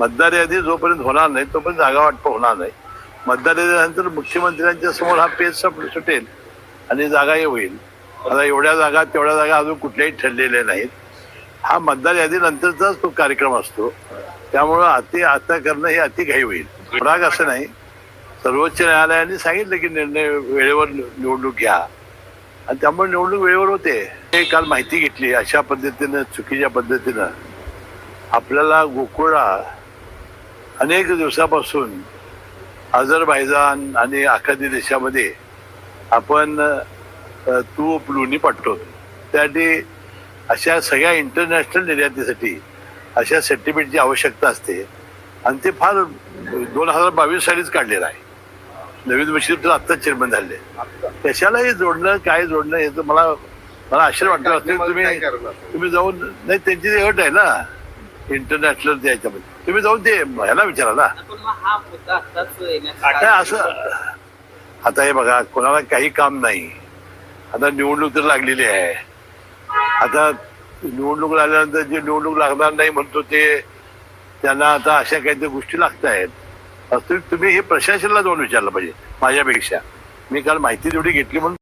मतदार यादी जोपर्यंत होणार नाही तोपर्यंत जागा वाटप होणार नाही. मतदार यादीनंतर मुख्यमंत्र्यांच्या समोर हा पेज सुटेल आणि जागाही होईल. आता एवढ्या जागा तेवढ्या जागा अजून कुठल्याही ठरलेल्या नाहीत. हा मतदार यादीनंतरचाच तो कार्यक्रम असतो. त्यामुळं आता करणं हे अतिघाई होईल. राग असं नाही. सर्वोच्च न्यायालयाने सांगितलं की निर्णय वेळेवर निवडणूक घ्या आणि त्यामुळे निवडणूक वेळेवर होते. हे काल माहिती घेतली अशा पद्धतीनं चुकीच्या पद्धतीनं आपल्याला गोकुळला अनेक दिवसापासून अझरबैजान आणि आखाती देशामध्ये आपण तूप लोणी पाठवतो. त्यासाठी अशा सगळ्या इंटरनॅशनल निर्यातीसाठी अशा सेंटिमेंटची आवश्यकता असते आणि ते फार 2022 सालीच काढलेलं आहे. नवीन मशीद तर आत्ताच चेअरमन झाले. कशालाही जोडणं काय जोडणं हे तर मला आश्चर्य वाटतं असते. तुम्ही जाऊन नाही त्यांची अट आहे ना इंटरनॅशनल द्यायच्यामध्ये. तुम्ही जाऊन ते ह्याला विचारा ना. काय असं आता हे बघा कोणाला काही काम नाही. आता निवडणूक तर लागलेली आहे. आता निवडणूक लागल्यानंतर जे निवडणूक लागणार नाही म्हणतो ते त्यांना आता अशा काहीतरी गोष्टी लागत आहेत. तुम्ही हे प्रशासनाला जाऊन विचारलं पाहिजे माझ्यापेक्षा. मी काल माहिती तेवढी घेतली म्हणून